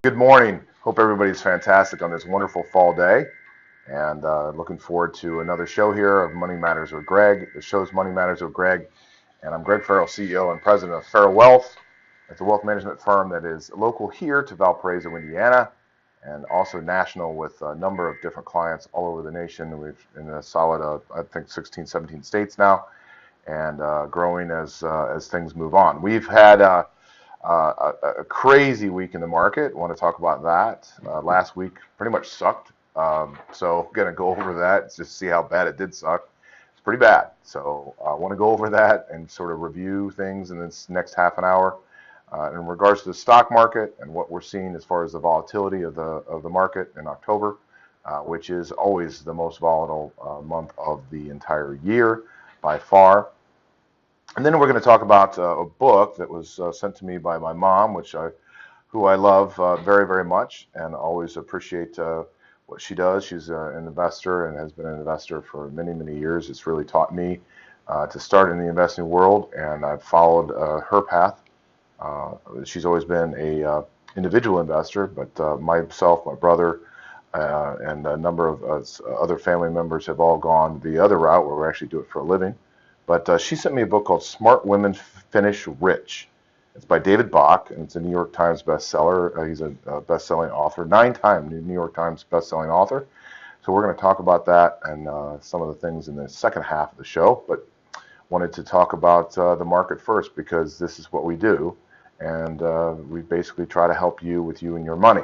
Good morning. Hope everybody's fantastic on this wonderful fall day. And looking forward to another show here of Money Matters with Greg. The show's Money Matters with Greg. And I'm Greg Farrell, CEO and President of Farrell Wealth. It's a wealth management firm that is local here to Valparaiso, Indiana, and also national with a number of different clients all over the nation. We've in a solid, I think, 16, 17 states now, and growing as things move on. We've had a crazy week in the market. I want to talk about that. Last week pretty much sucked. So going to go over that, just see how bad it did suck. It's pretty bad. So I want to go over that and sort of review things in this next half an hour. In regards to the stock market and what we're seeing as far as the volatility of the market in October, which is always the most volatile month of the entire year by far. And then we're going to talk about a book that was sent to me by my mom, who I love very, very much and always appreciate what she does. She's an investor and has been an investor for many, many years. It's really taught me to start in the investing world, and I've followed her path. She's always been a individual investor, but myself, my brother, and a number of other family members have all gone the other route where we actually do it for a living. But she sent me a book called Smart Women Finish Rich. It's by David Bach, and it's a New York Times bestseller. He's a best-selling author, 9-time New York Times best-selling author. So we're going to talk about that and some of the things in the second half of the show. But wanted to talk about the market first because this is what we do, and we basically try to help you with you and your money.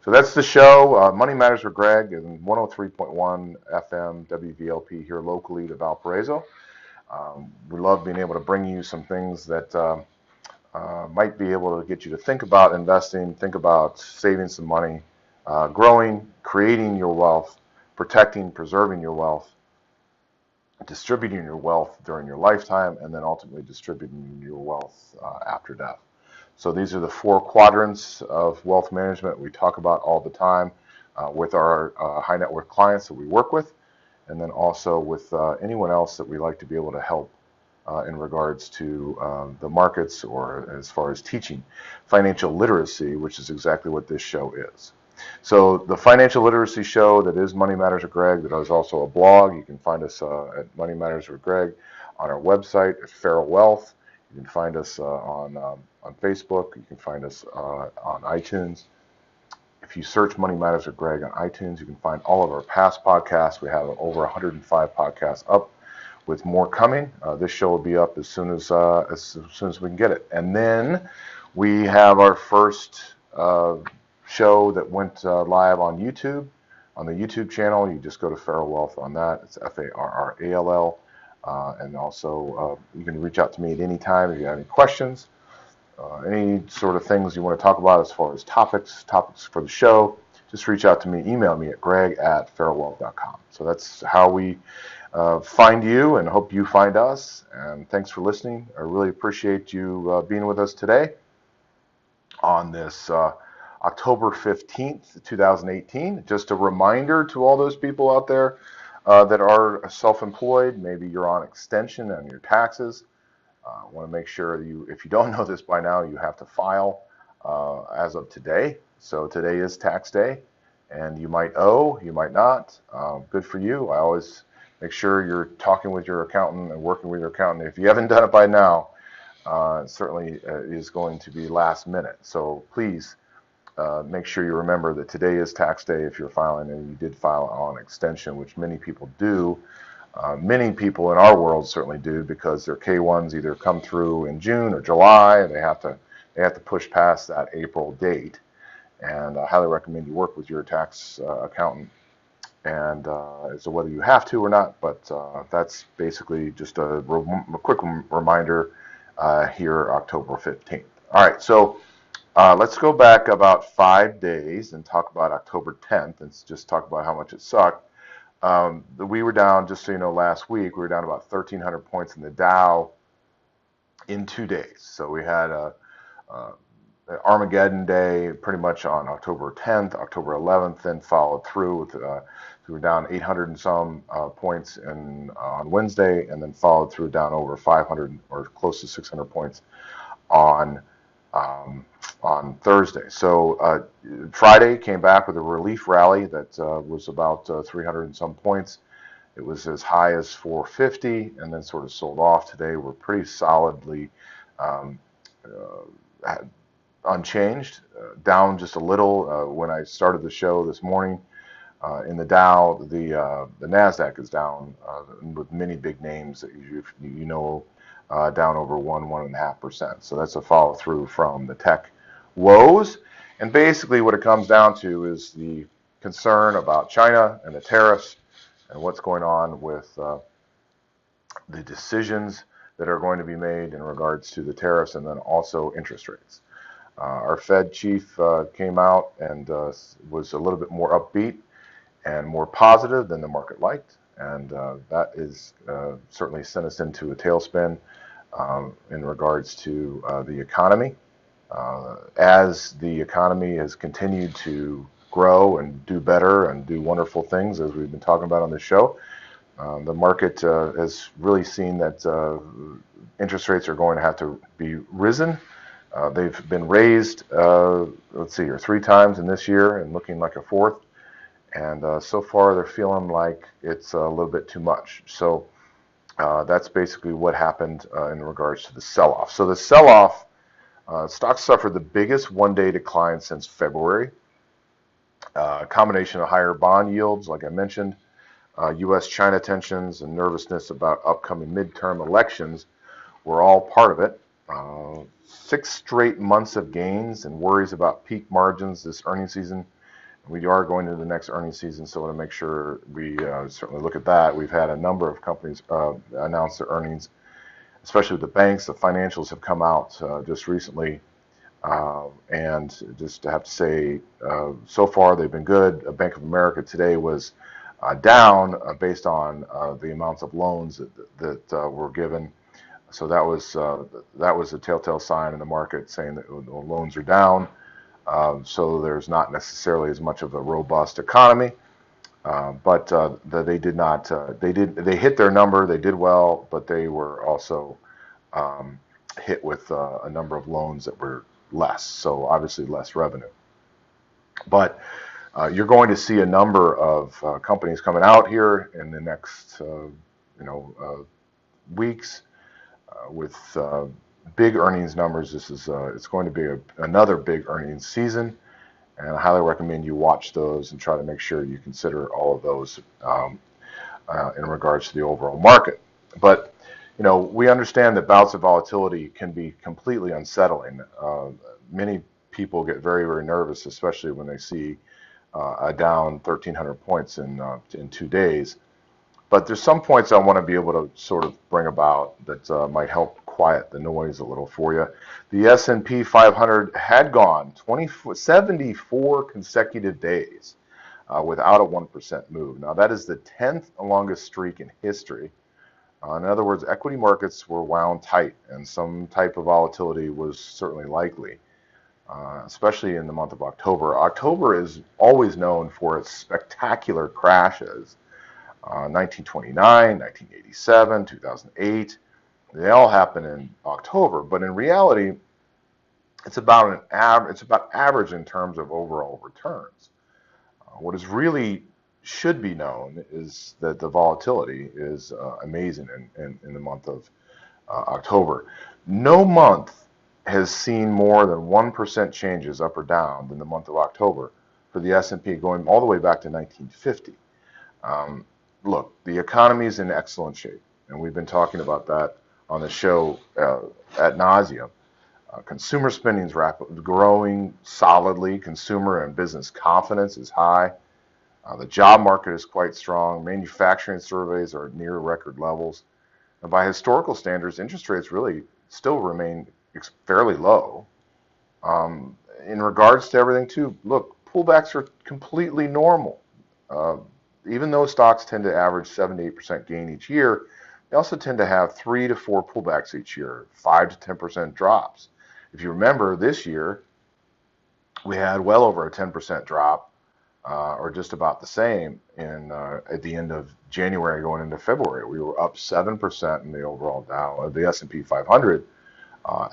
So that's the show. Money Matters with Greg and 103.1 FM WVLP here locally to Valparaiso. We love being able to bring you some things that might be able to get you to think about investing, think about saving some money, growing, creating your wealth, protecting, preserving your wealth, distributing your wealth during your lifetime, and then ultimately distributing your wealth after death. So these are the 4 quadrants of wealth management we talk about all the time with our high net worth clients that we work with, and then also with anyone else that we like to be able to help in regards to the markets or as far as teaching financial literacy, which is exactly what this show is. So the financial literacy show that is Money Matters with Greg, that is also a blog. You can find us at Money Matters with Greg on our website at Farrell Wealth. You can find us on Facebook. You can find us on iTunes. If you search Money Matters with Greg on iTunes, you can find all of our past podcasts. We have over 105 podcasts up, with more coming. This show will be up as soon as we can get it. And then we have our first show that went live on YouTube. On the YouTube channel, you just go to Farrell Wealth on that. It's Farrall. And also, you can reach out to me at any time if you have any questions. Any sort of things you want to talk about as far as topics for the show, just reach out to me. Email me at greg@farrellwealth.com. So that's how we find you, and hope you find us. And thanks for listening. I really appreciate you being with us today on this October 15th, 2018. Just a reminder to all those people out there that are self-employed. Maybe you're on extension on your taxes. I want to make sure if you don't know this by now, you have to file as of today. So today is tax day, and you might owe, you might not. Good for you. I always make sure you're talking with your accountant and working with your accountant. If you haven't done it by now, it certainly is going to be last minute. So please make sure you remember that today is tax day if you're filing, and you did file on extension, which many people do. Many people in our world certainly do, because their K-1s either come through in June or July, and they have to push past that April date. And I highly recommend you work with your tax accountant, and as to whether you have to or not. But that's basically just a quick reminder here, October 15th. All right, so let's go back about 5 days and talk about October 10th, and just talk about how much it sucked. We were down, just so you know, last week we were down about 1,300 points in the Dow in 2 days. So we had Armageddon Day pretty much on October 10th, October 11th, then followed through with we were down 800 and some points on Wednesday, and then followed through down over 500 or close to 600 points on on Thursday. So Friday came back with a relief rally that was about 300 and some points. It was as high as 450 and then sort of sold off. Today we're pretty solidly um, unchanged, down just a little. When I started the show this morning, in the Dow, the Nasdaq is down with many big names that you know down over 1.5%. So that's a follow through from the tech woes. And basically, what it comes down to is the concern about China and the tariffs and what's going on with the decisions that are going to be made in regards to the tariffs and then also interest rates. Our Fed chief came out and was a little bit more upbeat and more positive than the market liked, and that is certainly sent us into a tailspin in regards to the economy. As the economy has continued to grow and do better and do wonderful things, as we've been talking about on this show, the market has really seen that interest rates are going to have to be risen. They've been raised, let's see here, 3 times in this year and looking like a fourth. And so far they're feeling like it's a little bit too much. So that's basically what happened in regards to the sell-off. So the sell-off, stocks suffered the biggest one-day decline since February. A combination of higher bond yields, like I mentioned, U.S.-China tensions, and nervousness about upcoming midterm elections were all part of it. 6 straight months of gains and worries about peak margins this earnings season. We are going into the next earnings season, so I want to make sure we certainly look at that. We've had a number of companies announce their earnings, especially with the banks. The financials have come out just recently, and just to have to say, so far they've been good. Bank of America today was down based on the amounts of loans that were given. So that was a telltale sign in the market saying that the loans are down. So there's not necessarily as much of a robust economy, but they did not. They hit their number. They did well, but they were also hit with a number of loans that were less. So obviously less revenue. But you're going to see a number of companies coming out here in the next weeks with big earnings numbers. This is it's going to be another big earnings season, and I highly recommend you watch those and try to make sure you consider all of those in regards to the overall market. But we understand that bouts of volatility can be completely unsettling. Many people get very, very nervous, especially when they see a down 1,300 points in 2 days. But there's some points I want to be able to sort of bring about that might help quiet the noise a little for you. The S&P 500 had gone 74 consecutive days without a 1% move. Now that is the 10th longest streak in history. In other words, equity markets were wound tight, and some type of volatility was certainly likely, especially in the month of October. October is always known for its spectacular crashes. 1929, 1987, 2008, they all happen in October. But in reality, it's about average in terms of overall returns. What is really should be known is that the volatility is amazing in the month of October. No month has seen more than 1% changes up or down than the month of October for the S&P, going all the way back to 1950. Look, the economy is in excellent shape, and we've been talking about that on the show ad nauseum. Consumer spending is growing solidly. Consumer and business confidence is high. The job market is quite strong. Manufacturing surveys are near record levels. And by historical standards, interest rates really still remain fairly low. In regards to everything, too, look, pullbacks are completely normal. Even though stocks tend to average 7 to 8% gain each year, they also tend to have 3 to 4 pullbacks each year, 5 to 10% drops. If you remember, this year we had well over a 10% drop, or just about the same at the end of January going into February. We were up 7% in the overall Dow, the S&P 500,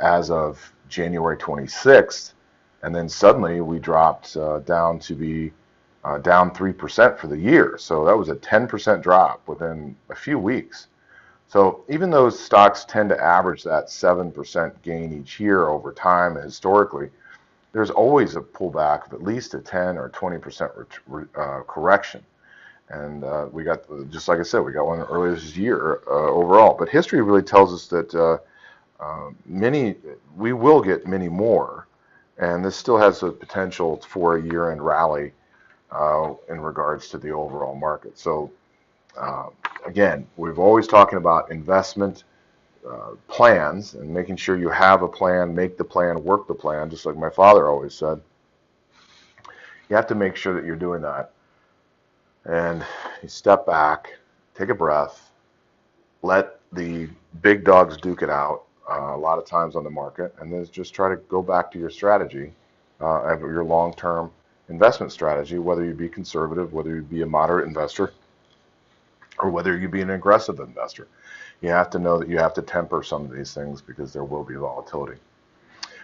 as of January 26th, and then suddenly we dropped down to be down 3% for the year. So that was a 10% drop within a few weeks. So even though stocks tend to average that 7% gain each year over time historically, there's always a pullback of at least a 10 or 20% correction. And we got, just like I said, we got one earlier this year overall. But history really tells us that we will get many more. And this still has the potential for a year-end rally in regards to the overall market. So again, we've always talking about investment plans and making sure you have a plan, make the plan, work the plan, just like my father always said. You have to make sure that you're doing that. And you step back, take a breath, let the big dogs duke it out a lot of times on the market, and then just try to go back to your strategy, your long-term investment strategy, whether you be conservative, whether you be a moderate investor, or whether you be an aggressive investor. You have to know that you have to temper some of these things because there will be volatility.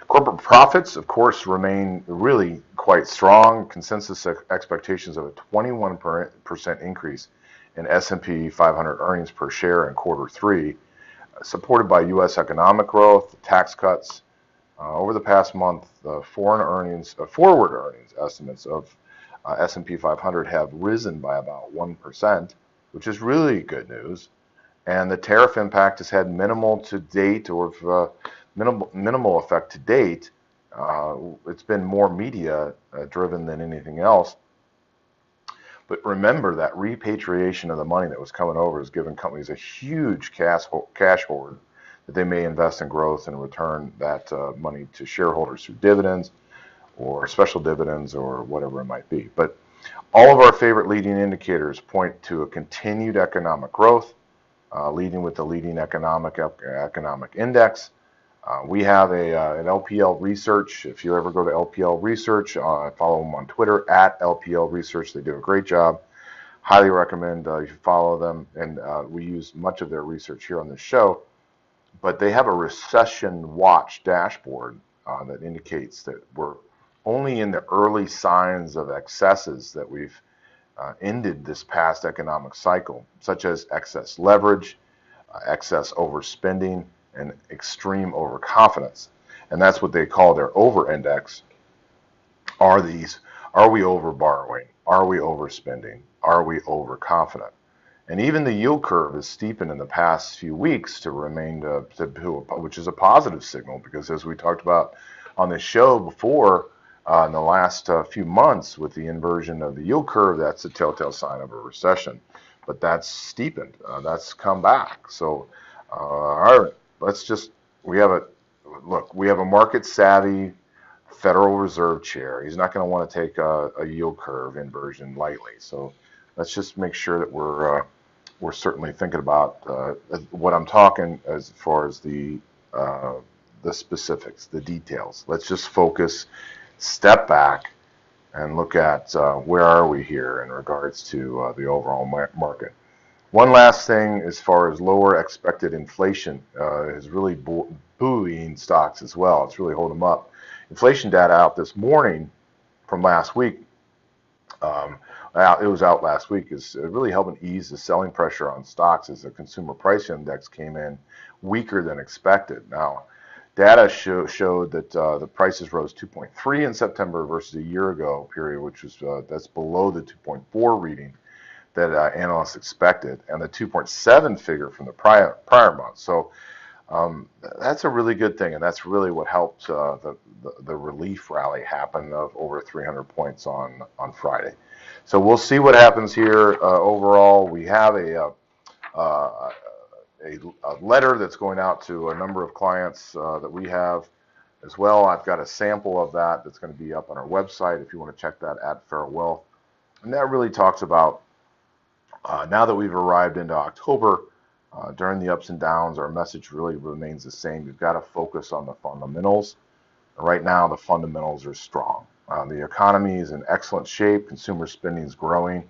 Corporate profits, of course, remain really quite strong. Consensus expectations of a 21% increase in S&P 500 earnings per share in quarter three, supported by U.S. economic growth, tax cuts. Over the past month, the forward earnings estimates of S&P 500 have risen by about 1%, which is really good news. And the tariff impact has had minimal to date, or minimal effect to date. It's been more media driven than anything else. But remember that repatriation of the money that was coming over has given companies a huge cash hoard that they may invest in growth and return that money to shareholders through dividends or special dividends or whatever it might be. But all of our favorite leading indicators point to a continued economic growth, leading with the leading economic index. We have an LPL Research. If you ever go to LPL Research, follow them on Twitter at LPL Research. They do a great job. Highly recommend you follow them. And we use much of their research here on the show. But they have a recession watch dashboard that indicates that we're only in the early signs of excesses that we've ended this past economic cycle, such as excess leverage, excess overspending, and extreme overconfidence. And that's what they call their over-index. Are we over borrowing? Are we overspending? Are we overconfident? And even the yield curve has steepened in the past few weeks to remain, which is a positive signal, because as we talked about on this show before, in the last few months with the inversion of the yield curve, that's a telltale sign of a recession. But that's steepened. That's come back. So, all right, we have a market savvy Federal Reserve chair. He's not going to want to take a yield curve inversion lightly. So let's just make sure that we're certainly thinking about what I'm talking as far as the specifics, the details. Let's just focus, step back, and look at where are we here in regards to the overall market. One last thing, as far as lower expected inflation is really buoying stocks as well. It's really holding them up. Inflation data out this morning from last week, it was out last week, is really helping ease the selling pressure on stocks as the consumer price index came in weaker than expected. Now, data showed that the prices rose 2.3 in September versus a year ago period, which was that's below the 2.4 reading that analysts expected, and the 2.7 figure from the prior month. So that's a really good thing, and that's really what helped the relief rally happen of over 300 points on Friday. So we'll see what happens here. Overall, we have a letter that's going out to a number of clients that we have as well. I've got a sample of that that's going to be up on our website if you want to check that at Farrell Wealth. And that really talks about now that we've arrived into October, during the ups and downs, our message really remains the same. You've got to focus on the fundamentals. Right now, the fundamentals are strong. The economy is in excellent shape. Consumer spending is growing.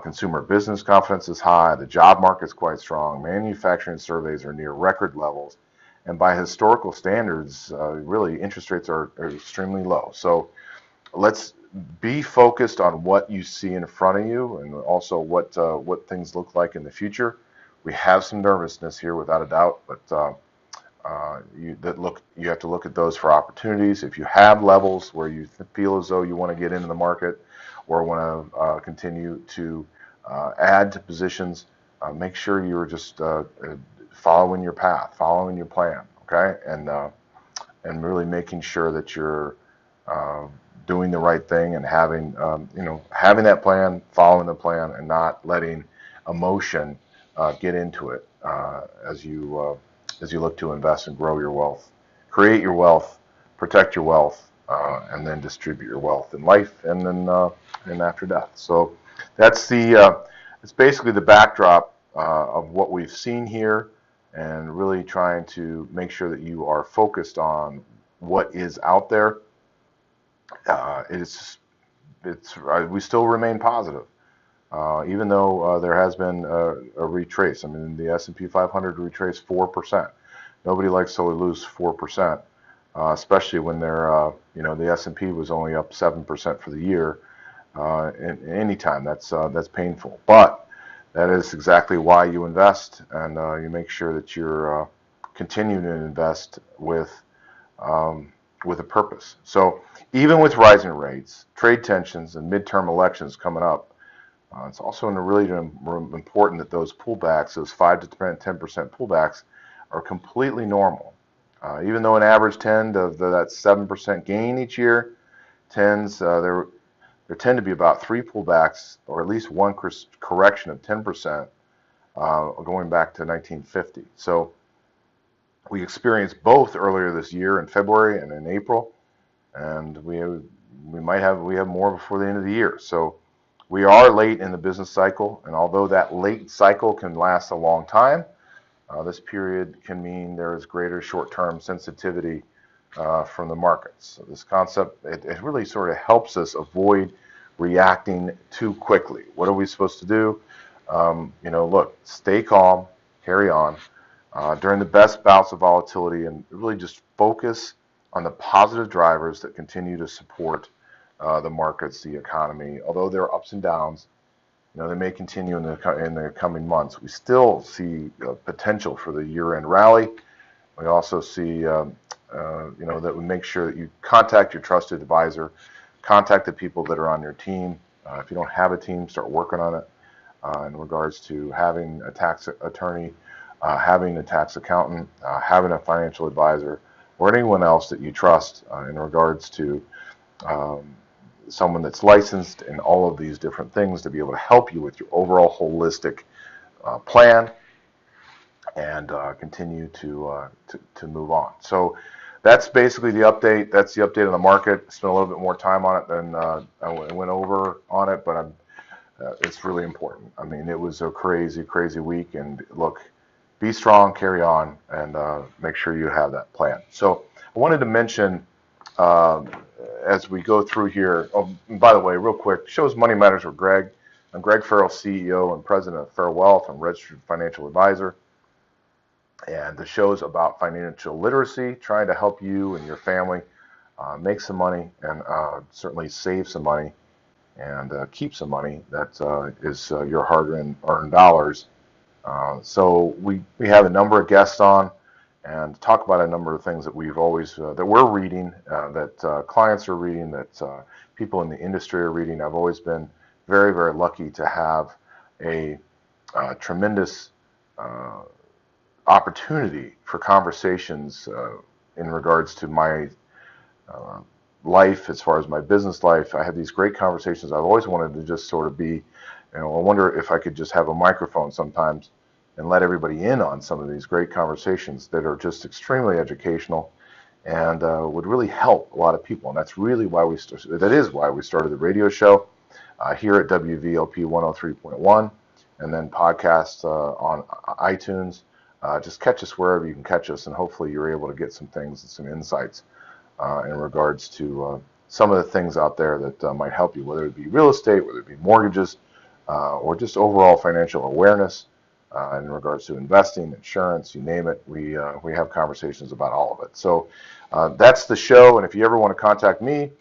Consumer business confidence is high. The job market is quite strong. Manufacturing surveys are near record levels. And by historical standards, really interest rates are extremely low. So let's be focused on what you see in front of you, and also what things look like in the future. We have some nervousness here, without a doubt, but you have to look at those for opportunities. If you have levels where you feel as though you want to get into the market or want to continue to add to positions, make sure you're just following your path, following your plan, okay, and really making sure that you're doing the right thing and having that plan, following the plan, and not letting emotion get into it as you look to invest and grow your wealth, create your wealth, protect your wealth, and then distribute your wealth in life and then and after death. So that's it's basically the backdrop of what we've seen here, and really trying to make sure that you are focused on what is out there. We still remain positive. Even though there has been a retrace. I mean, the S&P 500 retraced 4%. Nobody likes to lose 4%, especially when the S&P was only up 7% for the year. Any time that's painful. But that is exactly why you invest, and you make sure that you're continuing to invest with a purpose. So even with rising rates, trade tensions, and midterm elections coming up, it's also really important that those pullbacks, those 5 to 10% pullbacks, are completely normal. Even though an average tend of that 7% gain each year there tend to be about 3 pullbacks, or at least one correction of 10%, going back to 1950. So we experienced both earlier this year in February and in April, and we have more before the end of the year. So we are late in the business cycle, and although that late cycle can last a long time, this period can mean there is greater short-term sensitivity from the markets. So this concept, it really sort of helps us avoid reacting too quickly. What are we supposed to do? Look, stay calm, carry on during the best bouts of volatility, and really just focus on the positive drivers that continue to support the markets, the economy. Although there are ups and downs, they may continue in the coming months. We still see potential for the year-end rally. We also see, that we make sure that you contact your trusted advisor, contact the people that are on your team. If you don't have a team, start working on it in regards to having a tax attorney, having a tax accountant, having a financial advisor, or anyone else that you trust in regards to someone that's licensed in all of these different things to be able to help you with your overall holistic plan and continue to move on. So that's basically the update. That's the update on the market. Spent a little bit more time on it than I went over on it, but it's really important. I mean, it was a crazy, crazy week, and look, be strong, carry on, and make sure you have that plan. So I wanted to mention as we go through here, and by the way, real quick, shows Money Matters with Greg. I'm Greg Farrell, CEO and President of Fair Wealth. I'm a registered financial advisor. And the show's about financial literacy, trying to help you and your family make some money, and certainly save some money and keep some money that is your hard-earned dollars. So we have a number of guests on and talk about a number of things that we've always that we're reading, that clients are reading, that people in the industry are reading. I've always been very, very lucky to have a tremendous opportunity for conversations in regards to my life, as far as my business life. I have these great conversations. I've always wanted to just sort of be, I wonder if I could just have a microphone sometimes and let everybody in on some of these great conversations that are just extremely educational and would really help a lot of people. And that's really why that is why we started the radio show here at WVLP 103.1, and then podcast on iTunes. Just catch us wherever you can catch us, and hopefully you're able to get some things and some insights in regards to some of the things out there that might help you, whether it be real estate, whether it be mortgages, or just overall financial awareness. in regards to investing, insurance, you name it. We have conversations about all of it. So that's the show. And if you ever want to contact me,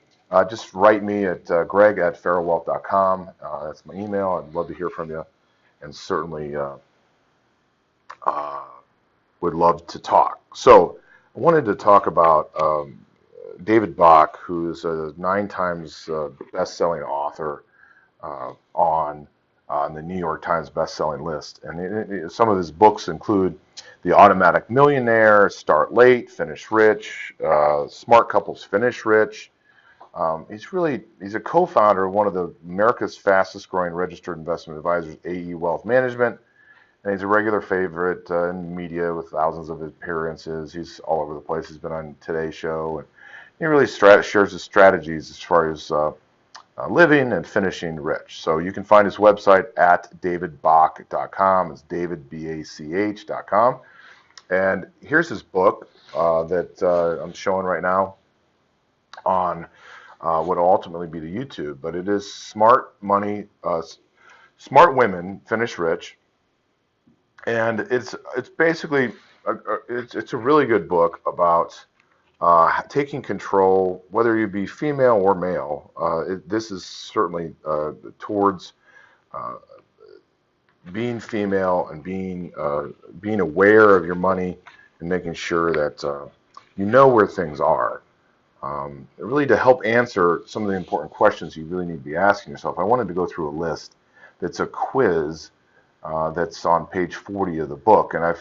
just write me at greg@farrellwealth.com. That's my email. I'd love to hear from you, and certainly uh, would love to talk. So I wanted to talk about David Bach, who's a 9 times best-selling author on the New York Times best-selling list. And some of his books include The Automatic Millionaire, Start Late, Finish Rich, Smart Couples Finish Rich. He's a co-founder of one of the America's fastest growing registered investment advisors, AE Wealth Management. And he's a regular favorite in media with thousands of appearances. He's all over the place. He's been on Today's Show, and he really shares his strategies as far as living and finishing rich. So you can find his website at davidbach.com. It's davidbach.com. And here's his book that I'm showing right now on what will ultimately be the YouTube. But it is Smart Women Finish Rich. And it's basically it's a really good book about taking control, whether you be female or male. This is certainly towards being female and being aware of your money and making sure that you know where things are. Really to help answer some of the important questions you really need to be asking yourself. I wanted to go through a list that's a quiz that's on page 40 of the book, and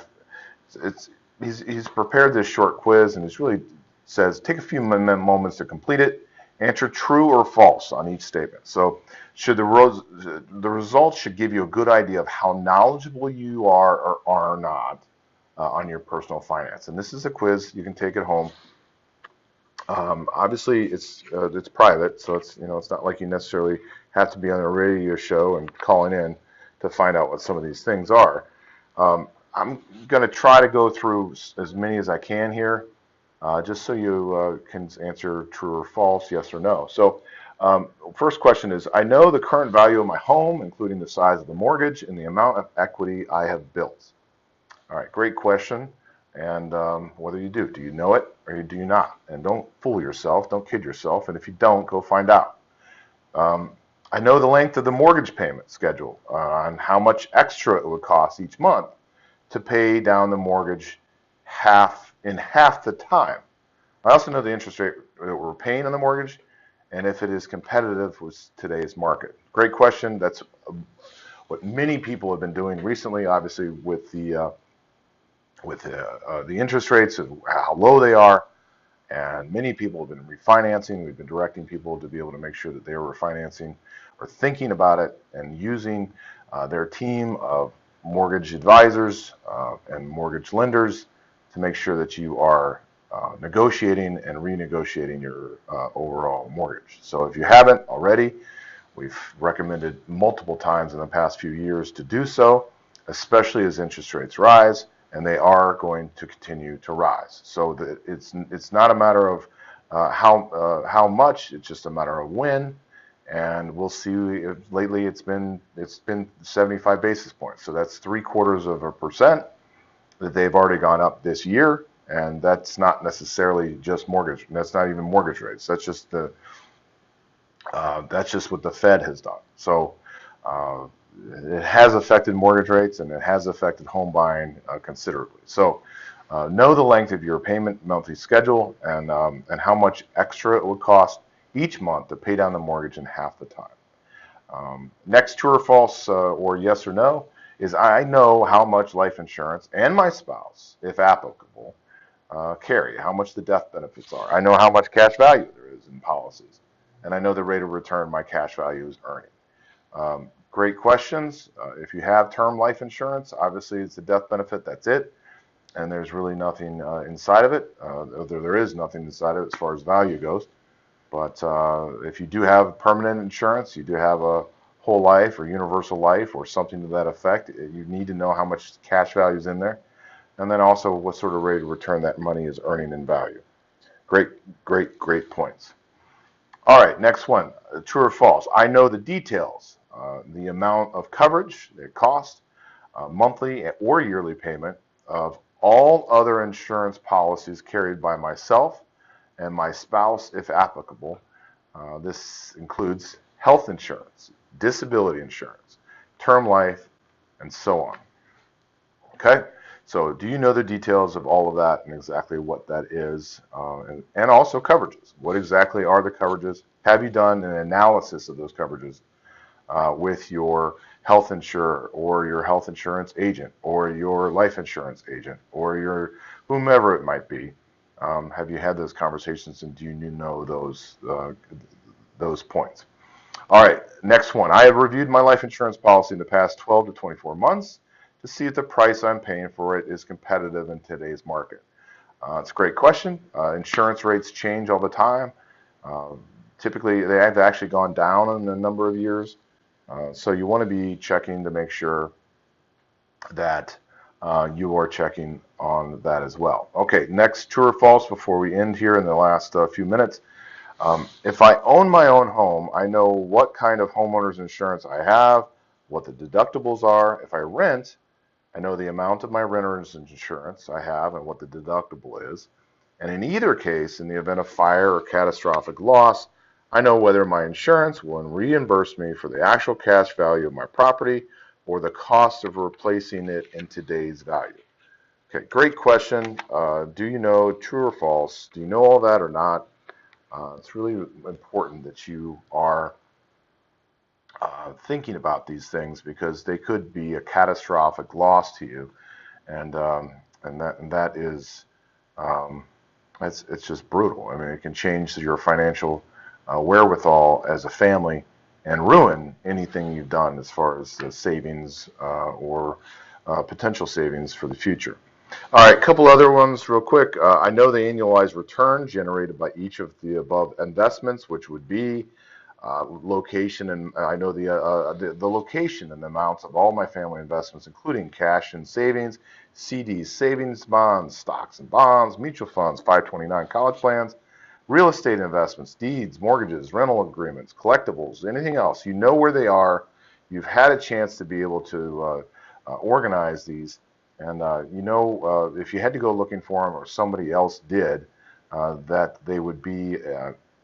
he's prepared this short quiz, and it really says take a few moments to complete it. Answer true or false on each statement. So the results should give you a good idea of how knowledgeable you are or are not on your personal finance. And this is a quiz you can take at home. Obviously, it's private, so it's not like you necessarily have to be on a radio show and calling in to find out what some of these things are. I'm going to try to go through as many as I can here, just so you can answer true or false, yes or no. So first question is, I know the current value of my home, including the size of the mortgage and the amount of equity I have built. All right, great question. And whether you do you know it or do you not? And don't fool yourself, don't kid yourself. And if you don't, go find out. I know the length of the mortgage payment schedule on how much extra it would cost each month to pay down the mortgage in half the time. I also know the interest rate that we're paying on the mortgage and if it is competitive with today's market. Great question. That's what many people have been doing recently, obviously with the interest rates and how low they are. And many people have been refinancing. We've been directing people to be able to make sure that they're refinancing or thinking about it and using their team of mortgage advisors and mortgage lenders to make sure that you are negotiating and renegotiating your overall mortgage. So if you haven't already, we've recommended multiple times in the past few years to do so, especially as interest rates rise. And they are going to continue to rise. So it's not a matter of how much, it's just a matter of when. And we'll see. Lately, it's been 75 basis points. So that's 0.75% that they've already gone up this year. And that's not necessarily just mortgage. That's not even mortgage rates. That's just what the Fed has done. So. It has affected mortgage rates and it has affected home buying considerably. So know the length of your payment monthly schedule and how much extra it would cost each month to pay down the mortgage in half the time. Next, true or false or yes or no is I know how much life insurance and my spouse, if applicable, carry, how much the death benefits are. I know how much cash value there is in policies, and I know the rate of return my cash value is earning. Great questions. If you have term life insurance, obviously it's a death benefit, that's it. And there's really nothing inside of it. There is nothing inside of it as far as value goes. But if you do have permanent insurance, you do have a whole life or universal life or something to that effect, you need to know how much cash value is in there. And then also what sort of rate of return that money is earning in value. Great points. All right, next one, true or false. I know the details. The amount of coverage, the cost. monthly or yearly payment of all other insurance policies carried by myself and my spouse if applicable. This includes health insurance, disability insurance, term life, and so on. Okay, so do you know the details of all of that and exactly what that is, and also coverages? What exactly are the coverages? Have you done an analysis of those coverages with your health insurer or your health insurance agent or your life insurance agent or your whomever it might be? Have you had those conversations, and do you know those points? All right, next one. I have reviewed my life insurance policy in the past 12 to 24 months to see if the price I'm paying for it is competitive in today's market. It's a great question. Insurance rates change all the time. Uh, Typically, they have actually gone down in a number of years. So you want to be checking to make sure that you are checking on that as well. Okay, next, true or false before we end here in the last few minutes. If I own my own home, I know what kind of homeowner's insurance I have, what the deductibles are. If I rent, I know the amount of my renter's insurance I have and what the deductible is. And in either case, in the event of fire or catastrophic loss, I know whether my insurance will reimburse me for the actual cash value of my property or the cost of replacing it in today's value. Okay, great question. Do you know true or false? Do you know all that or not? It's really important that you are thinking about these things because they could be a catastrophic loss to you, and that is it's just brutal. I mean, it can change your financial wherewithal as a family and ruin anything you've done as far as savings or potential savings for the future. All right, a couple other ones real quick. I know the annualized return generated by each of the above investments, which would be location, and I know the location and the amounts of all my family investments, including cash and savings, CDs, savings bonds, stocks and bonds, mutual funds, 529 college plans, real estate investments, deeds, mortgages, rental agreements, collectibles, anything else. You know where they are. You've had a chance to be able to organize these. And if you had to go looking for them or somebody else did, that they would be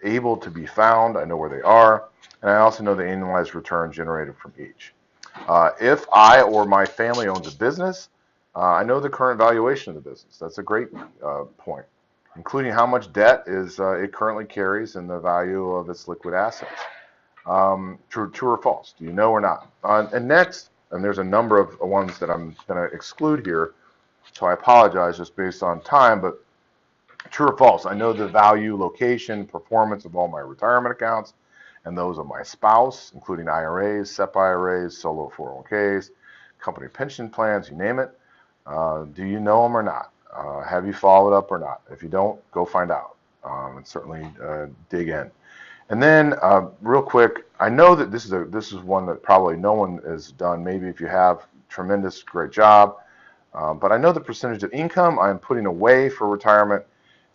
able to be found. I know where they are. And I also know the annualized return generated from each. If I or my family owns a business, I know the current valuation of the business. That's a great point, including how much debt it currently carries and the value of its liquid assets. True or false? Do you know or not? And next, and there's a number of ones that I'm going to exclude here, so I apologize just based on time, but true or false? I know the value, location, performance of all my retirement accounts and those of my spouse, including IRAs, SEP IRAs, solo 401ks, company pension plans, you name it. Do you know them or not? Have you followed up or not? If you don't, go find out and certainly dig in. And then, real quick, I know that this is one that probably no one has done. Maybe if you have, tremendous, great job. But I know the percentage of income I'm putting away for retirement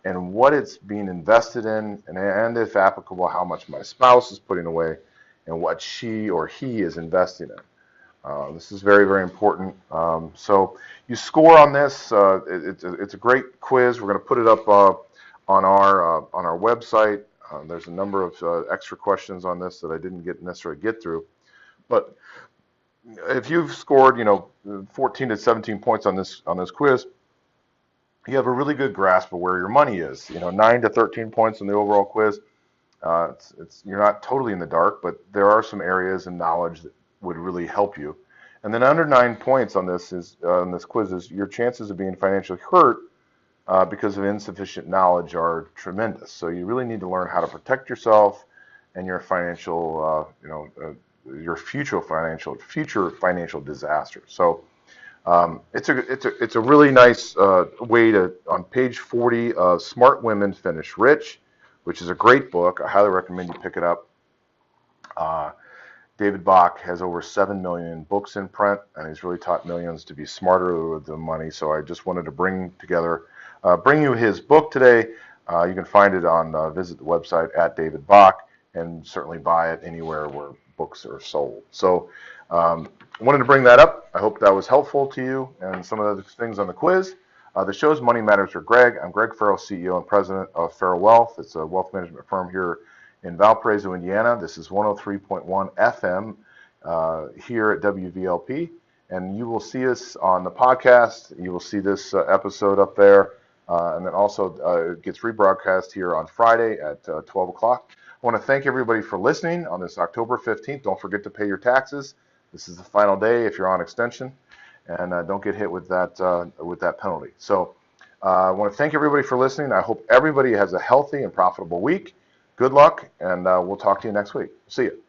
and what it's being invested in, and if applicable, how much my spouse is putting away and what she or he is investing in. This is very, very important. So you score on this. It's a great quiz. We're going to put it up on our website. There's a number of extra questions on this that I didn't necessarily get through. But if you've scored, 14 to 17 points on this quiz, you have a really good grasp of where your money is. 9 to 13 points on the overall quiz. You're not totally in the dark, but there are some areas and knowledge that would really help you. And then under 9 points on this quiz is your chances of being financially hurt because of insufficient knowledge are tremendous. So you really need to learn how to protect yourself and your financial, your future financial disaster. So it's a really nice way to, on page 40 of Smart Women Finish Rich, which is a great book. I highly recommend you pick it up. David Bach has over 7 million books in print, and he's really taught millions to be smarter with the money. So I just wanted to bring you his book today. You can find it on, visit the website at David Bach, and certainly buy it anywhere where books are sold. So Wanted to bring that up. I hope that was helpful to you and some of the things on the quiz. The show's Money Matters with Greg. I'm Greg Farrell, CEO and President of Farrell Wealth. It's a wealth management firm here in Valparaiso, Indiana. This is 103.1 FM here at WVLP. And you will see us on the podcast. You will see this episode up there. And then also it gets rebroadcast here on Friday at 12 o'clock. I want to thank everybody for listening on this October 15th. Don't forget to pay your taxes. This is the final day if you're on extension, and don't get hit with that penalty. So I want to thank everybody for listening. I hope everybody has a healthy and profitable week. Good luck, and we'll talk to you next week. See you.